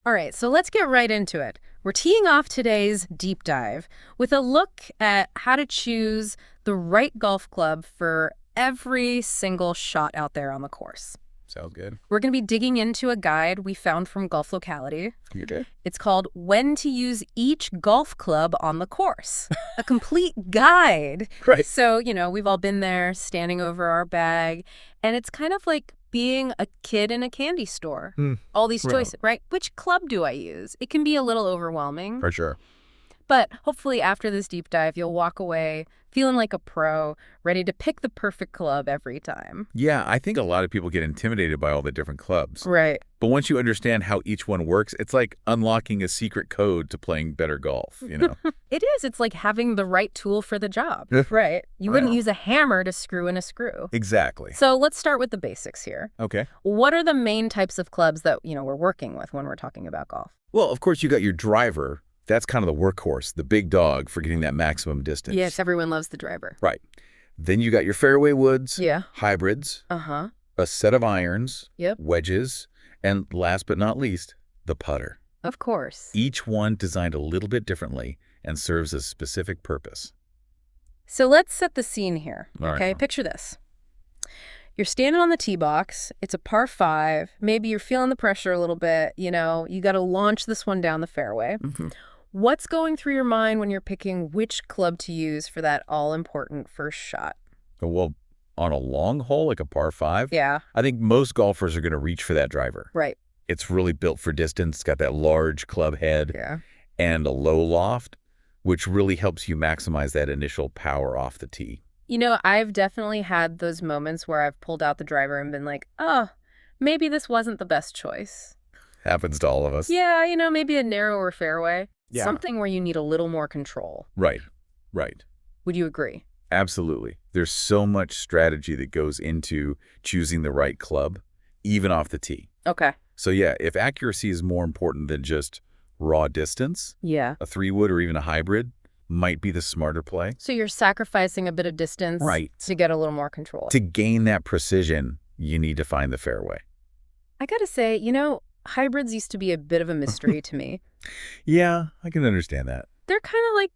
All right, so let's get right into it. We're teeing off today's deep dive with a look at how to choose the right golf club for every single shot out there on the course. Sounds good. We're going to be digging into a guide we found from Golf Locality. You did? It's called When to Use Each Golf Club on the Course, a complete guide. Right. So, we've all been there standing over our bag, and it's kind of like being a kid in a candy store. All these Well. choices, right? Which club do I use? It can be a little overwhelming. For sure. But hopefully after this deep dive, you'll walk away feeling like a pro, ready to pick the perfect club every time. Yeah, I think a lot of people get intimidated by all the different clubs. Right. But once you understand how each one works, it's like unlocking a secret code to playing better golf, It is. It's like having the right tool for the job. Right. You wouldn't Well. use a hammer to screw in a screw. Exactly. So let's start with the basics here. Okay. What are the main types of clubs that, we're working with when we're talking about golf? Well, of course, you got your driver. That's kind of the workhorse, the big dog for getting that maximum distance. Yes, everyone loves the driver. Right. Then you got your fairway woods, Yeah. hybrids, Uh-huh. a set of irons, Yep. wedges, and last but not least, the putter. Of course. Each one designed a little bit differently and serves a specific purpose. So let's set the scene here, All right. okay? Picture this. You're standing on the tee box. It's a par 5. Maybe you're feeling the pressure a little bit. You got to launch this one down the fairway. What's going through your mind when you're picking which club to use for that all-important first shot? Well, on a long hole, like a par 5, Yeah, I think most golfers are going to reach for that driver. right. It's really built for distance. It's got that large club head Yeah. and a low loft, which really helps you maximize that initial power off the tee. I've definitely had those moments where I've pulled out the driver and been like, oh, maybe this wasn't the best choice. Happens to all of us. Yeah, maybe a narrower fairway. Yeah. Something where you need a little more control. Right. Would you agree? Absolutely. There's so much strategy that goes into choosing the right club, even off the tee. Okay. So yeah, if accuracy is more important than just raw distance, Yeah. a 3-wood or even a hybrid might be the smarter play. So you're sacrificing a bit of distance Right. to get a little more control. To gain that precision, you need to find the fairway. I gotta say, hybrids used to be a bit of a mystery to me. Yeah, I can understand that. They're kind of like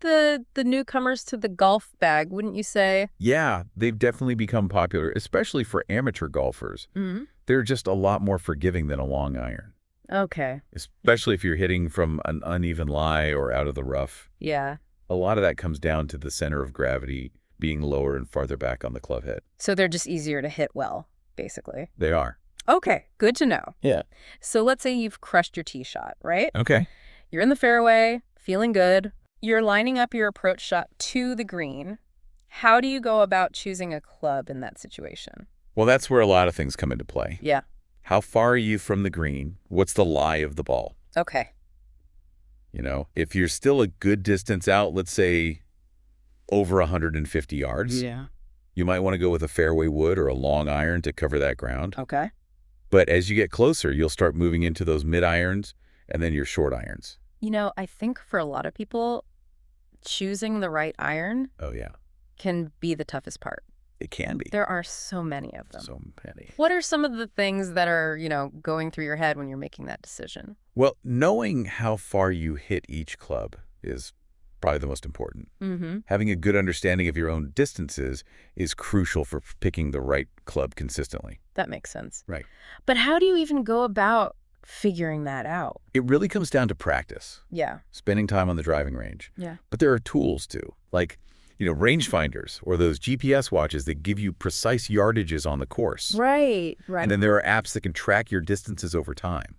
the newcomers to the golf bag, wouldn't you say? Yeah, they've definitely become popular, especially for amateur golfers. Mm-hmm. They're just a lot more forgiving than a long iron, Okay. especially if you're hitting from an uneven lie or out of the rough. Yeah. A lot of that comes down to the center of gravity being lower and farther back on the club head. So they're just easier to hit well, basically. They are. Okay, good to know. Yeah. So let's say you've crushed your tee shot, right? Okay. You're in the fairway, feeling good. You're lining up your approach shot to the green. How do you go about choosing a club in that situation? Well, that's where a lot of things come into play. Yeah. How far are you from the green? What's the lie of the ball? Okay. If you're still a good distance out, let's say over 150 yards, Yeah. you might want to go with a fairway wood or a long iron to cover that ground. Okay. But as you get closer, you'll start moving into those mid irons and then your short irons. I think for a lot of people, choosing the right iron Oh, yeah. can be the toughest part. It can be. There are so many of them. So many. What are some of the things that are, going through your head when you're making that decision? Well, knowing how far you hit each club is probably the most important. Mm-hmm. Having a good understanding of your own distances is crucial for picking the right club consistently. That makes sense. Right. But how do you even go about figuring that out? It really comes down to practice, Yeah. spending time on the driving range. Yeah. But there are tools too, like, rangefinders or those GPS watches that give you precise yardages on the course. Right. And then there are apps that can track your distances over time,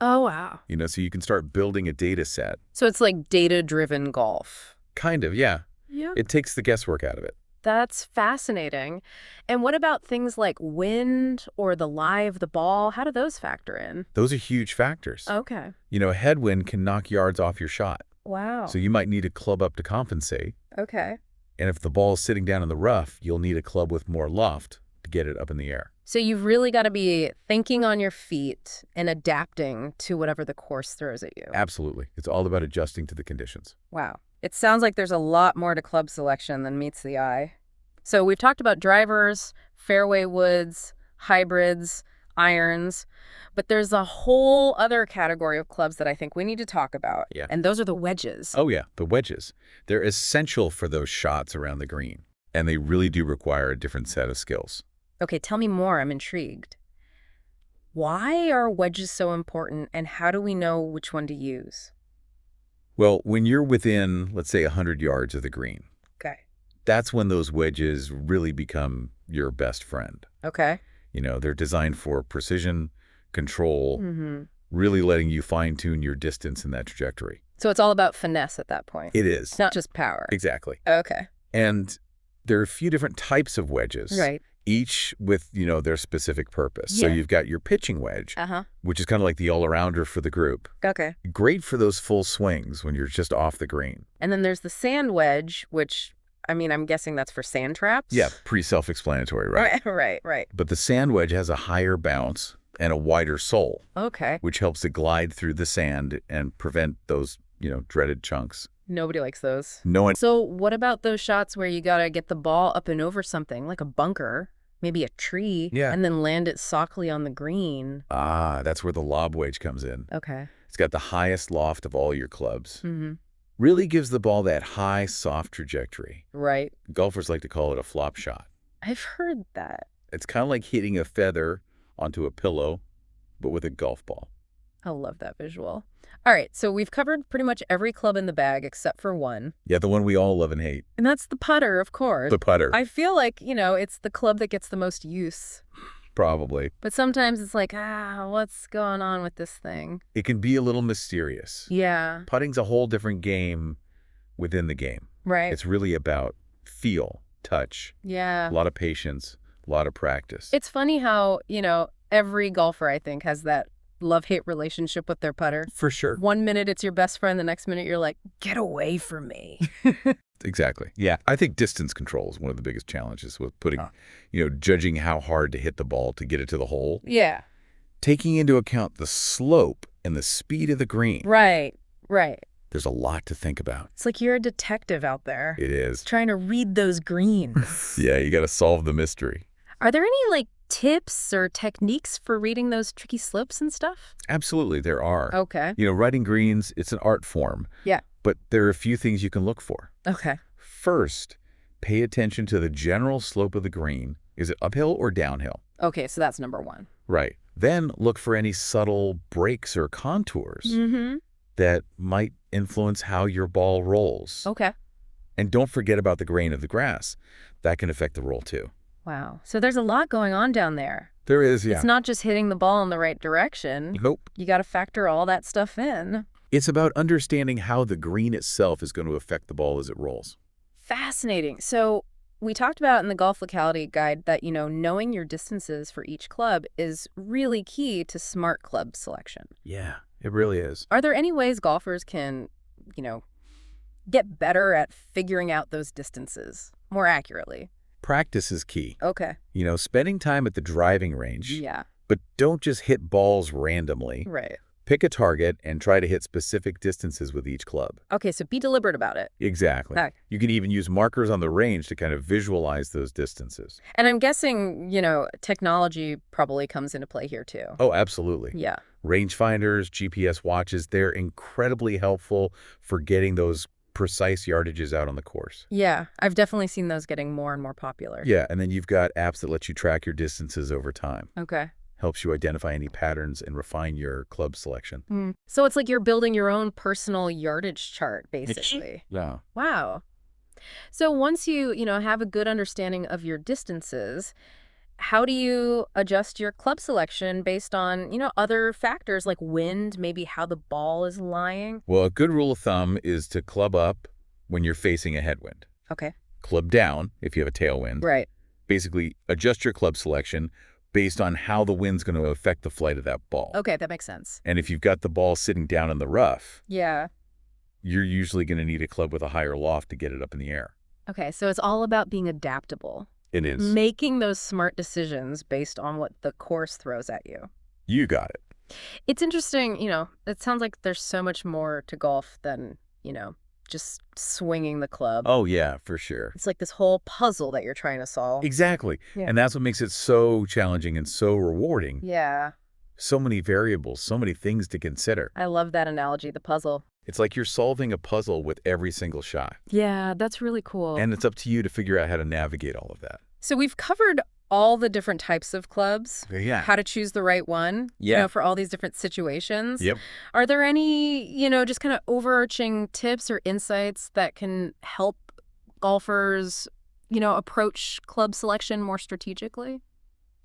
Oh, wow. so you can start building a data set. So it's like data-driven golf. Kind of, yeah. Yeah. It takes the guesswork out of it. That's fascinating. And what about things like wind or the lie of the ball? How do those factor in? Those are huge factors. Okay. A headwind can knock yards off your shot. Wow. So you might need a club up to compensate. Okay. And if the ball is sitting down in the rough, you'll need a club with more loft to get it up in the air. So you've really got to be thinking on your feet and adapting to whatever the course throws at you. Absolutely. It's all about adjusting to the conditions. Wow. It sounds like there's a lot more to club selection than meets the eye. So we've talked about drivers, fairway woods, hybrids, irons, but there's a whole other category of clubs that I think we need to talk about. Yeah. And those are the wedges. Oh, yeah, the wedges. They're essential for those shots around the green, and they really do require a different set of skills. Okay, tell me more. I'm intrigued. Why are wedges so important, and how do we know which one to use? Well, when you're within, let's say, 100 yards of the green, Okay. that's when those wedges really become your best friend. Okay. They're designed for precision, control, Mm-hmm. really letting you fine-tune your distance in that trajectory. So it's all about finesse at that point. It is. It's not just power. Exactly. Okay. And there are a few different types of wedges. Right. Each with, their specific purpose. So Yeah. you've got your pitching wedge, Uh-huh. which is kind of like the all-arounder for the group. Okay. Great for those full swings when you're just off the green. And then there's the sand wedge, which, I mean, I'm guessing that's for sand traps? Yeah, pretty self-explanatory, right? Right. But the sand wedge has a higher bounce and a wider sole, Okay. which helps it glide through the sand and prevent those, dreaded chunks. Nobody likes those. No one. So what about those shots where you gotta get the ball up and over something, like a bunker, maybe a tree, Yeah. and then land it softly on the green? That's where the lob wedge comes in. Okay. It's got the highest loft of all your clubs. Mm-hmm. Really gives the ball that high, soft trajectory. Right. Golfers like to call it a flop shot. I've heard that. It's kind of like hitting a feather onto a pillow, but with a golf ball. I love that visual. All right, so we've covered pretty much every club in the bag except for one. Yeah, the one we all love and hate. And that's the putter, of course. The putter. I feel like, it's the club that gets the most use. Probably. But sometimes it's like, what's going on with this thing? It can be a little mysterious. Yeah. Putting's a whole different game within the game. Right. It's really about feel, touch, Yeah. a lot of patience, a lot of practice. It's funny how, every golfer, I think, has that love-hate relationship with their putter. For sure. 1 minute it's your best friend, the next minute you're like, get away from me. Exactly. Yeah. I think distance control is one of the biggest challenges with putting, judging how hard to hit the ball to get it to the hole. Yeah. Taking into account the slope and the speed of the green. Right. There's a lot to think about. It's like you're a detective out there. It is. Trying to read those greens. Yeah, you got to solve the mystery. Are there any, tips or techniques for reading those tricky slopes and stuff? Absolutely, there are. Okay. Riding greens, it's an art form. Yeah. But there are a few things you can look for. Okay. First, pay attention to the general slope of the green. Is it uphill or downhill? Okay, so that's number one. Right. Then look for any subtle breaks or contours Mm-hmm. that might influence how your ball rolls. Okay. And don't forget about the grain of the grass. That can affect the roll too. Wow. So there's a lot going on down there. There is, yeah. It's not just hitting the ball in the right direction. Nope. You got to factor all that stuff in. It's about understanding how the green itself is going to affect the ball as it rolls. Fascinating. So we talked about in the Golf Locality Guide that, knowing your distances for each club is really key to smart club selection. Yeah, it really is. Are there any ways golfers can, get better at figuring out those distances more accurately? Practice is key. Okay. Spending time at the driving range. Yeah. But don't just hit balls randomly. Right. Pick a target and try to hit specific distances with each club. Okay, so be deliberate about it. Exactly. Okay. You can even use markers on the range to kind of visualize those distances. And I'm guessing, technology probably comes into play here too. Oh, absolutely. Yeah. Rangefinders, GPS watches, they're incredibly helpful for getting those precise yardages out on the course. Yeah, I've definitely seen those getting more and more popular. Yeah, and then you've got apps that let you track your distances over time. Okay. Helps you identify any patterns and refine your club selection. So it's like you're building your own personal yardage chart, basically. Yeah. Wow. So once you, have a good understanding of your distances, how do you adjust your club selection based on, other factors like wind, maybe how the ball is lying? Well, a good rule of thumb is to club up when you're facing a headwind. Okay. Club down if you have a tailwind. Right. Basically, adjust your club selection based on how the wind's going to affect the flight of that ball. Okay, that makes sense. And if you've got the ball sitting down in the rough, Yeah. you're usually going to need a club with a higher loft to get it up in the air. Okay, so it's all about being adaptable. It is. Making those smart decisions based on what the course throws at you. You got it. It's interesting, it sounds like there's so much more to golf than, just swinging the club. Oh, yeah, for sure. It's like this whole puzzle that you're trying to solve. Exactly. Yeah. And that's what makes it so challenging and so rewarding. Yeah. So many variables, so many things to consider. I love that analogy, the puzzle. It's like you're solving a puzzle with every single shot. Yeah, that's really cool. And it's up to you to figure out how to navigate all of that. So we've covered all the different types of clubs. Yeah. How to choose the right one. Yeah. For all these different situations. Yep. Are there any, just kind of overarching tips or insights that can help golfers, approach club selection more strategically?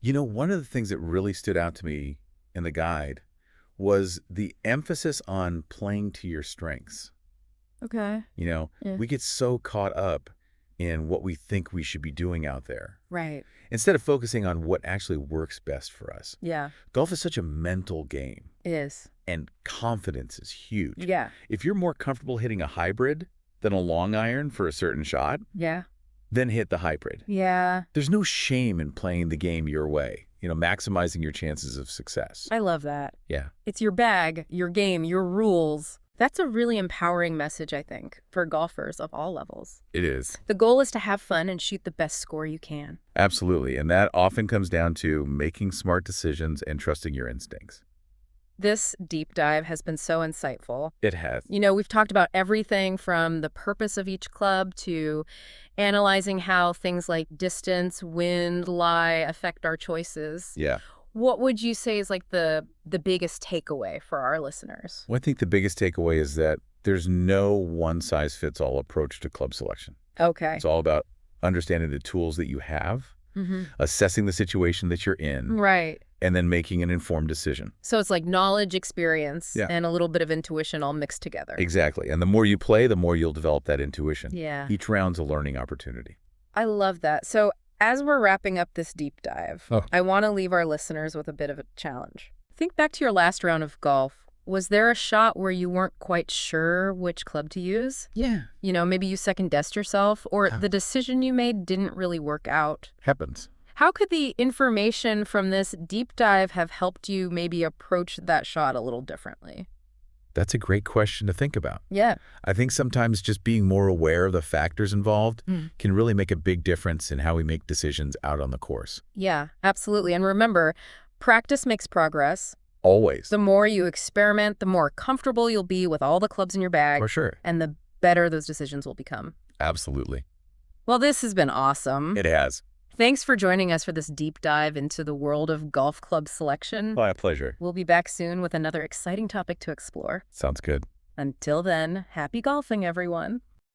One of the things that really stood out to me in the guide was the emphasis on playing to your strengths. Okay. Yeah. We get so caught up in what we think we should be doing out there. Right. Instead of focusing on what actually works best for us. Yeah. Golf is such a mental game. It is. And confidence is huge. Yeah. If you're more comfortable hitting a hybrid than a long iron for a certain shot, yeah, then hit the hybrid. Yeah. There's no shame in playing the game your way, maximizing your chances of success. I love that. Yeah. It's your bag, your game, your rules. That's a really empowering message, I think, for golfers of all levels. It is. The goal is to have fun and shoot the best score you can. Absolutely. And that often comes down to making smart decisions and trusting your instincts. This deep dive has been so insightful. It has. We've talked about everything from the purpose of each club to analyzing how things like distance, wind, lie affect our choices. Yeah. What would you say is like the biggest takeaway for our listeners? Well, I think the biggest takeaway is that there's no one-size-fits-all approach to club selection. Okay. It's all about understanding the tools that you have, assessing the situation that you're in, right, and then making an informed decision. So it's like knowledge, experience, Yeah. and a little bit of intuition all mixed together. Exactly. And the more you play, the more you'll develop that intuition. Yeah. Each round's a learning opportunity. I love that. So as we're wrapping up this deep dive, Oh. I want to leave our listeners with a bit of a challenge. Think back to your last round of golf. Was there a shot where you weren't quite sure which club to use? Yeah. Maybe you second-guessed yourself, or the decision you made didn't really work out. Happens. How could the information from this deep dive have helped you maybe approach that shot a little differently? That's a great question to think about. Yeah. I think sometimes just being more aware of the factors involved can really make a big difference in how we make decisions out on the course. Yeah, absolutely. And remember, practice makes progress. Always. The more you experiment, the more comfortable you'll be with all the clubs in your bag. For sure. And the better those decisions will become. Absolutely. Well, this has been awesome. It has. Thanks for joining us for this deep dive into the world of golf club selection. My pleasure. We'll be back soon with another exciting topic to explore. Sounds good. Until then, happy golfing, everyone.